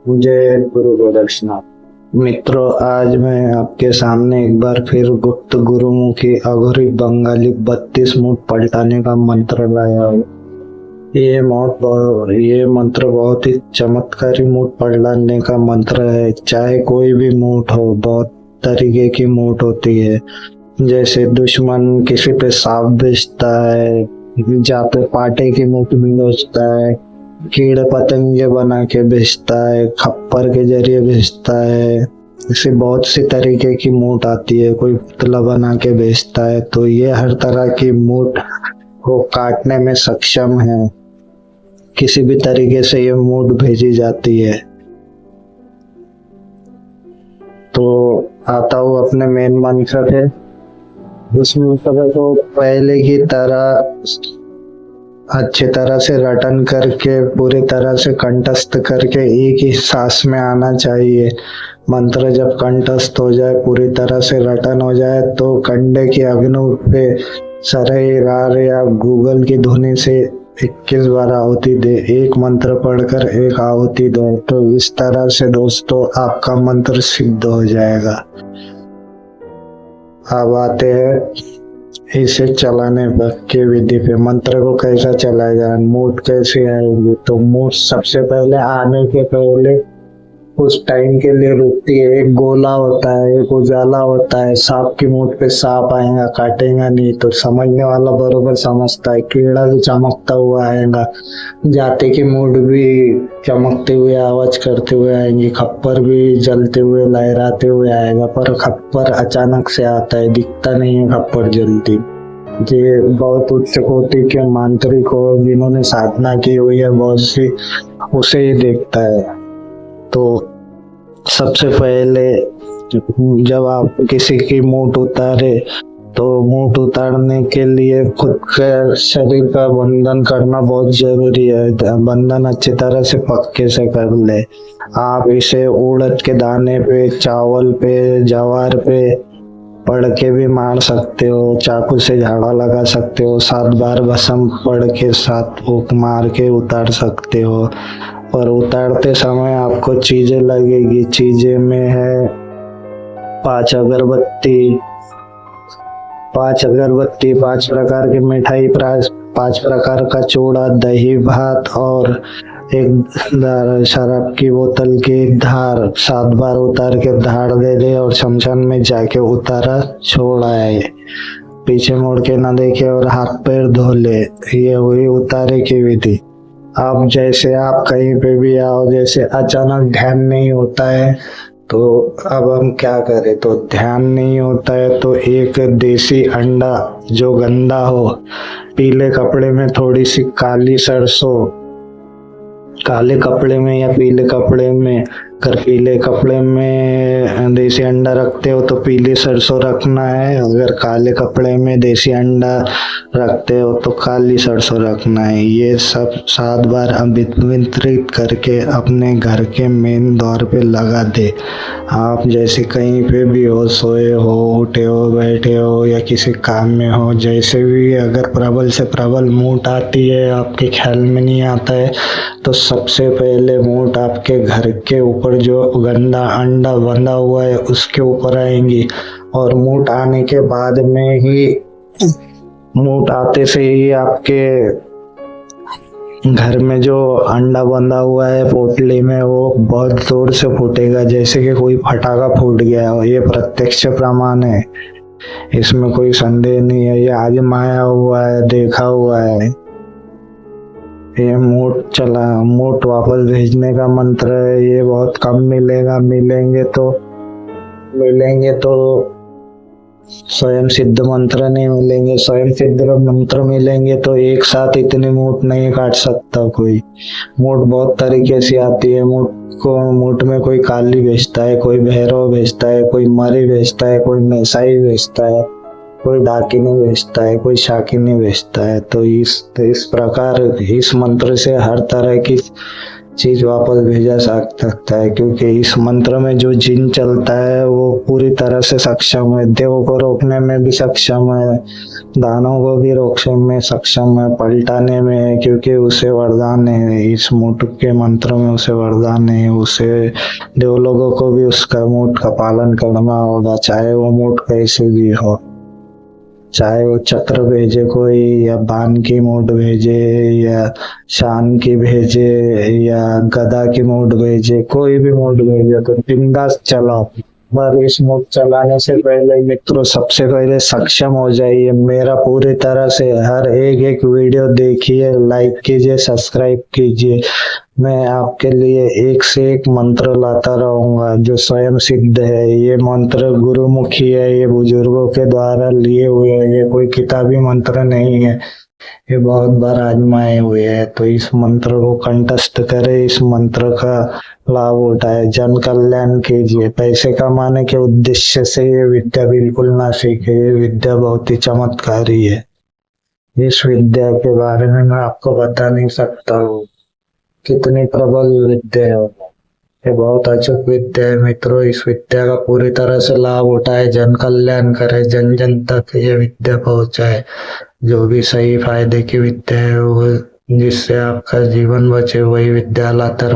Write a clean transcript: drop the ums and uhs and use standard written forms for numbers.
जय गुरु गोरक्षनाथ। मित्रों, आज मैं आपके सामने एक बार फिर गुप्त गुरुमुखी अघोरी बंगाली 32 मुठ पलटाने का मंत्र लाया हूँ। ये मंत्र बहुत ही चमत्कारी मुठ पलटाने का मंत्र है। चाहे कोई भी मुठ हो, बहुत तरीके की मुठ होती है। जैसे दुश्मन किसी पे सांप भेजता है, जहाँ पे पाटे की मुठ भी भेजता है, कीड़े पतंगे बना के भेजता है, खप्पर के जरिए भेजता है। इसे बहुत सी तरीके की मूठ आती है। कोई पुतला बना के भेजता है। तो ये हर तरह की मूठ को काटने में सक्षम है। किसी भी तरीके से ये मूठ भेजी जाती है। तो आता हूँ अपने मेन मंत्र पे। उस मंत्र को पहले की तरह अच्छी तरह से रटन करके, पूरी तरह से कंठस्थ करके एक ही सांस में आना चाहिए। मंत्र जब कंठस्थ हो जाए, पूरी तरह से रटन हो जाए, तो कंडे की अग्नि पे सरई रार या गूगल की ध्वनि से 21 बार आहुति दे। एक मंत्र पढ़कर एक आहुति दो। तो इस तरह से दोस्तों आपका मंत्र सिद्ध हो जाएगा। अब आते हैं इसे चलाने पर के विधि पे। मंत्र को कैसा चलाया जाए, मूठ कैसे आएगी। तो मूठ सबसे पहले आने के पहले उस टाइम के लिए रुकती है। एक गोला होता है, एक उजाला होता है। सांप की मूठ पे सांप आएगा, काटेगा नहीं। तो समझने वाला बरोबर समझता है। कीड़ा भी चमकता हुआ आएगा, जाते की मूठ भी चमकते हुए आवाज करते हुए आएंगी, खप्पर भी जलते हुए लहराते हुए आएगा। पर खप्पर अचानक से आता है, दिखता नहीं है खप्पर जलती। ये बहुत उच्च कोटि के मांत्रिक हो, जिन्होंने साधना की हुई है बहुत सी, उसे ही देखता है। तो सबसे पहले जब आप किसी की मूठ उतारे, तो मूठ उतारने के लिए खुद के शरीर का बंधन करना बहुत जरूरी है। बंधन अच्छी तरह से पक्के से कर ले। आप इसे उड़द के दाने पे, चावल पे, जवार पे पढ़ के भी मार सकते हो। चाकू से झाड़ा लगा सकते हो। 7 बार भस्म पढ़ के 7 फूंक मार के उतार सकते हो। पर उतारते समय आपको चीजें लगेगी। चीजें में है 5 अगरबत्ती, 5 प्रकार की मिठाई, 5 प्रकार का चूड़ा, दही भात और एक शराब की बोतल की धार 7 बार उतार के धार दे दे और शमशान में जाके उतारा छोड़ आए। पीछे मुड़ के ना देखे और हाथ पैर धो ले। ये हुई उतारे की विधि। आप कहीं पे भी आओ, जैसे अचानक ध्यान नहीं होता है, तो अब हम क्या करें। तो ध्यान नहीं होता है तो एक देसी अंडा जो गंदा हो, पीले कपड़े में थोड़ी सी काली सरसों, काले कपड़े में या पीले कपड़े में, अगर पीले कपड़े में देसी अंडा रखते हो तो पीली सरसों रखना है। अगर काले कपड़े में देसी अंडा रखते हो तो काली सरसों रखना है। ये सब 7 बार अभिमंत्रित करके अपने घर के मेन द्वार पे लगा दे। आप जैसे कहीं पे भी हो, सोए हो, उठे हो, बैठे हो या किसी काम में हो, जैसे भी अगर प्रबल से प्रबल मूठ आती है, आपके ख्याल में नहीं आता है, तो सबसे पहले मूठ आपके घर के ऊपर जो गंदा अंडा बंधा हुआ है उसके ऊपर आएंगी। और मूठ आने के बाद में ही, मूठ आते से ही आपके घर में जो अंडा बंधा हुआ है पोटली में, वो बहुत जोर से फूटेगा, जैसे कि कोई फटाका फूट गया हो। ये प्रत्यक्ष प्रमाण है, इसमें कोई संदेह नहीं है। ये आजमाया हुआ है, देखा हुआ है। ये मूठ वापस भेजने का मंत्र है। ये बहुत कम मिलेगा। मिलेंगे तो स्वयं सिद्ध मंत्र नहीं मिलेंगे। स्वयं सिद्ध मंत्र मिलेंगे तो एक साथ इतनी मूठ नहीं काट सकता कोई। मूठ बहुत तरीके से आती है। मूठ में कोई काली भेजता है, कोई भैरव भेजता है, कोई मरी भेजता है, कोई मेसाई भेजता है, कोई डाकिनी भेजता है, कोई शाकिनी भेजता है। तो इस प्रकार इस मंत्र से हर तरह की चीज वापस भेजा सकता है, क्योंकि इस मंत्र में जो जिन चलता है वो पूरी तरह से सक्षम है, देवों को रोकने में भी सक्षम है, दानों को भी रोकने में सक्षम है, पलटाने में है, क्योंकि उसे वरदान है, इस मूठ के मंत्र में उसे वरदान है, उसे देव लोगों को भी उसका मूठ का पालन करना होगा, चाहे वो मूठ कैसे भी हो, चाहे वो चक्र भेजे कोई, या बाण की मूठ भेजे, या शान की भेजे, या गदा की मूठ भेजे, कोई भी मूठ भेजे तो बिंदास चलाओ। पर इस मूठ चलाने से पहले मित्रों सबसे पहले सक्षम हो जाइए। मेरा पूरी तरह से हर एक वीडियो देखिए, लाइक कीजिए, सब्सक्राइब कीजिए। मैं आपके लिए एक से एक मंत्र लाता रहूंगा जो स्वयं सिद्ध है। ये मंत्र गुरुमुखी है, ये बुजुर्गों के द्वारा लिए हुए है, ये कोई किताबी मंत्र नहीं है, ये बहुत बार आजमाए हुए हैं। तो इस मंत्र को कंठस्थ करें, इस मंत्र का लाभ उठाए, जन कल्याण कीजिए। पैसे कमाने के उद्देश्य से ये विद्या बिल्कुल ना सीखे, ये विद्या बहुत ही चमत्कारी है। इस विद्या के बारे में मैं आपको बता नहीं सकता हूँ कितनी प्रबल विद्या है। ये बहुत अचूक विद्या है मित्रों। इस विद्या का पूरी तरह से लाभ उठाए, जन कल्याण करे, जन जन तक ये विद्या पहुंचाए। जो भी सही फायदे की विद्या है वो, जिससे आपका जीवन बचे, वही विद्या लाता रहूं।